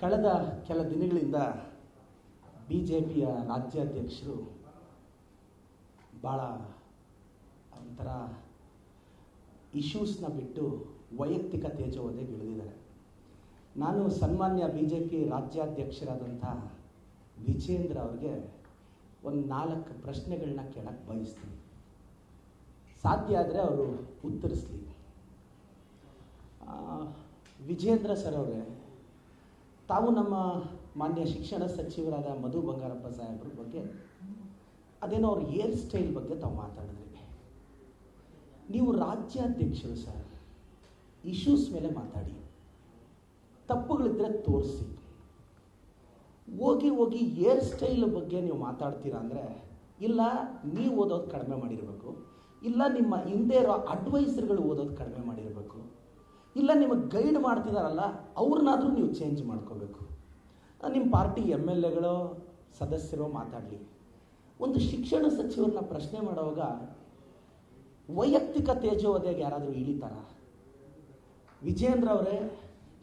ಕಳೆದ ಕೆಲ ದಿನಗಳಿಂದ ಬಿಜೆಪಿಯ ರಾಜ್ಯಾಧ್ಯಕ್ಷರು ಭಾಳ ಒಂಥರ ಇಶ್ಯೂಸ್ನ ಬಿಟ್ಟು ವೈಯಕ್ತಿಕ ತೇಜೋವಧೆಗೆ ಇಳಿದಿದ್ದಾರೆ. ನಾನು ಸನ್ಮಾನ್ಯ ಬಿಜೆಪಿ ರಾಜ್ಯಾಧ್ಯಕ್ಷರಾದಂಥ ವಿಜೇಂದ್ರ ಅವ್ರಿಗೆ ಒಂದು 4 ಪ್ರಶ್ನೆಗಳನ್ನ ಕೇಳಕ್ಕೆ ಬಯಸ್ತೀನಿ. ಸಾಧ್ಯ ಆದರೆ ಅವರು ಉತ್ತರಿಸಲಿ. ವಿಜೇಂದ್ರ ಸರ್ ಅವರೇ, ತಾವು ನಮ್ಮ ಮಾನ್ಯ ಶಿಕ್ಷಣ ಸಚಿವರಾದ ಮಧು ಬಂಗಾರಪ್ಪ ಸಾಹೇಬ್ರ ಬಗ್ಗೆ ಅದೇನೋ ಅವ್ರ ಹೇರ್ ಸ್ಟೈಲ್ ಬಗ್ಗೆ ತಾವು ಮಾತಾಡಿದ್ರಿ. ನೀವು ರಾಜ್ಯಾಧ್ಯಕ್ಷರು ಸರ್, ಇಶ್ಯೂಸ್ ಮೇಲೆ ಮಾತಾಡಿ, ತಪ್ಪುಗಳಿದ್ರೆ ತೋರಿಸಿ. ಹೋಗಿ ಹೇರ್ ಸ್ಟೈಲ್ ಬಗ್ಗೆ ನೀವು ಮಾತಾಡ್ತೀರಾ ಅಂದರೆ ಇಲ್ಲ ನೀವು ಓದೋದು ಕಡಿಮೆ ಮಾಡಿರಬೇಕು, ಇಲ್ಲ ನಿಮ್ಮ ಹಿಂದೆ ಇರೋ ಅಡ್ವೈಸರ್ಗಳು ಓದೋದು ಕಡಿಮೆ ಮಾಡಿರಬೇಕು, ಇಲ್ಲ ನಿಮಗೆ ಗೈಡ್ ಮಾಡ್ತಿದಾರಲ್ಲ ಅವ್ರನ್ನಾದರೂ ನೀವು ಚೇಂಜ್ ಮಾಡ್ಕೋಬೇಕು. ನಿಮ್ಮ ಪಾರ್ಟಿ MLAಗಳು ಸದಸ್ಯರು ಮಾತಾಡಲಿ. ಒಂದು ಶಿಕ್ಷಣ ಸಚಿವರನ್ನ ಪ್ರಶ್ನೆ ಮಾಡುವಾಗ ವೈಯಕ್ತಿಕ ತೇಜೋವಧೆಗೆ ಯಾರಾದರೂ ಇಳಿತಾರ? ವಿಜೇಂದ್ರ ಅವರೇ,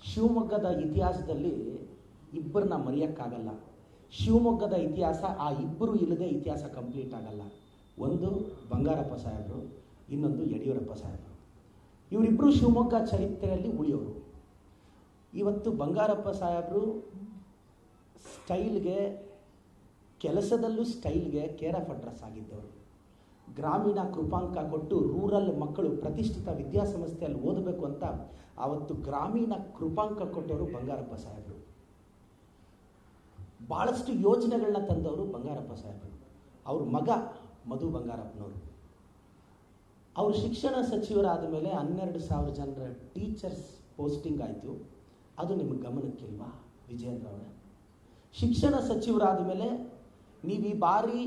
ಶಿವಮೊಗ್ಗದ ಇತಿಹಾಸದಲ್ಲಿ ಇಬ್ಬರನ್ನ ಮರೆಯೋಕ್ಕಾಗಲ್ಲ. ಶಿವಮೊಗ್ಗದ ಇತಿಹಾಸ, ಆ ಇಬ್ಬರು ಇಲ್ಲದೆ ಇತಿಹಾಸ ಕಂಪ್ಲೀಟ್ ಆಗಲ್ಲ. ಒಂದು ಬಂಗಾರಪ್ಪ ಸಾಹೇಬರು, ಇನ್ನೊಂದು ಯಡಿಯೂರಪ್ಪ ಸಾಹೇಬರು. ಇವರಿಬ್ಬರು ಶಿವಮೊಗ್ಗ ಚರಿತ್ರೆಯಲ್ಲಿ ಉಳಿಯೋರು. ಇವತ್ತು ಬಂಗಾರಪ್ಪ ಸಾಹೇಬರು ಸ್ಟೈಲ್ಗೆ, ಕೆಲಸದಲ್ಲೂ ಸ್ಟೈಲ್ಗೆ ಕೇರ್ ಆಫ್ ಅಡ್ರೆಸ್ ಆಗಿದ್ದವರು. ಗ್ರಾಮೀಣ ಕೃಪಾಂಕ ಕೊಟ್ಟು ರೂರಲ್ ಮಕ್ಕಳು ಪ್ರತಿಷ್ಠಿತ ವಿದ್ಯಾಸಂಸ್ಥೆಯಲ್ಲಿ ಓದಬೇಕು ಅಂತ ಆವತ್ತು ಗ್ರಾಮೀಣ ಕೃಪಾಂಕ ಕೊಟ್ಟವರು ಬಂಗಾರಪ್ಪ ಸಾಹೇಬರು. ಭಾಳಷ್ಟು ಯೋಜನೆಗಳನ್ನ ತಂದವರು ಬಂಗಾರಪ್ಪ ಸಾಹೇಬರು. ಅವ್ರ ಮಗ ಮಧು ಬಂಗಾರಪ್ಪನವರು. ಅವರು ಶಿಕ್ಷಣ ಸಚಿವರಾದ ಮೇಲೆ 12,000 ಜನರ ಟೀಚರ್ಸ್ ಪೋಸ್ಟಿಂಗ್ ಆಯಿತು. ಅದು ನಿಮಗೆ ಗಮನಕ್ಕಿಲ್ವಾ ವಿಜೇಂದ್ರ ಅವರೇ? ಶಿಕ್ಷಣ ಸಚಿವರಾದ ಮೇಲೆ ನೀವು ಈ ಬಾರಿ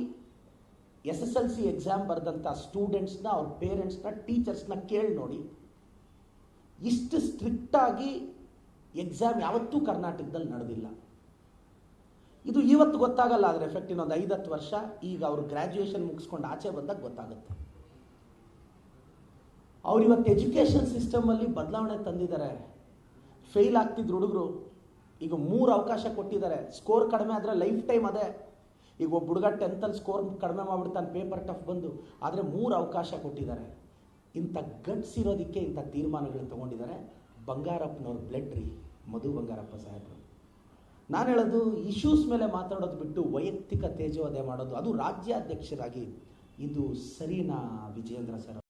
SSLC ಎಕ್ಸಾಮ್ ಬರೆದಂಥ ಸ್ಟೂಡೆಂಟ್ಸ್ನ, ಅವ್ರ ಪೇರೆಂಟ್ಸ್ನ, ಟೀಚರ್ಸ್ನ ಕೇಳಿ ನೋಡಿ. ಇಷ್ಟು ಸ್ಟ್ರಿಕ್ಟಾಗಿ ಎಕ್ಸಾಮ್ ಯಾವತ್ತೂ ಕರ್ನಾಟಕದಲ್ಲಿ ನಡೆದಿಲ್ಲ. ಇದು ಇವತ್ತು ಗೊತ್ತಾಗಲ್ಲ, ಅದರ ಎಫೆಕ್ಟ್ ಇನ್ನೊಂದು 5-10 ವರ್ಷ, ಈಗ ಅವರು ಗ್ರ್ಯಾಜುಯೇಷನ್ ಮುಗಿಸ್ಕೊಂಡು ಆಚೆ ಬಂದಾಗ ಗೊತ್ತಾಗುತ್ತೆ. ಅವ್ರು ಇವತ್ತು ಎಜುಕೇಷನ್ ಸಿಸ್ಟಮಲ್ಲಿ ಬದಲಾವಣೆ ತಂದಿದ್ದಾರೆ. ಫೇಲ್ ಆಗ್ತಿದ್ರು ಹುಡುಗರು, ಈಗ 3 ಅವಕಾಶ ಕೊಟ್ಟಿದ್ದಾರೆ. ಸ್ಕೋರ್ ಕಡಿಮೆ ಆದರೆ ಲೈಫ್ ಟೈಮ್ ಅದೇ. ಈಗ ಒಬ್ಬ ಹುಡುಗ 10th ಸ್ಕೋರ್ ಕಡಿಮೆ ಮಾಡಿಬಿಡ್ತಾನೆ, ಪೇಪರ್ ಟಫ್ ಬಂದು, ಆದರೆ 3 ಅವಕಾಶ ಕೊಟ್ಟಿದ್ದಾರೆ. ಇಂಥ ಗಟ್ಸ್ ಇರೋದಕ್ಕೆ ಇಂಥ ತೀರ್ಮಾನಗಳು ತೊಗೊಂಡಿದ್ದಾರೆ. ಬಂಗಾರಪ್ಪನವ್ರ ಬ್ಲಡ್ ರೀ ಮಧು ಬಂಗಾರಪ್ಪ ಸಾಹೇಬರು. ನಾನು ಹೇಳೋದು, ಇಶ್ಯೂಸ್ ಮೇಲೆ ಮಾತಾಡೋದು ಬಿಟ್ಟು ವೈಯಕ್ತಿಕ ತೇಜೋವಧೆ ಮಾಡೋದು, ಅದು ರಾಜ್ಯಾಧ್ಯಕ್ಷರಾಗಿ ಇದು ಸರಿನಾ ವಿಜೇಂದ್ರ ಸರ್?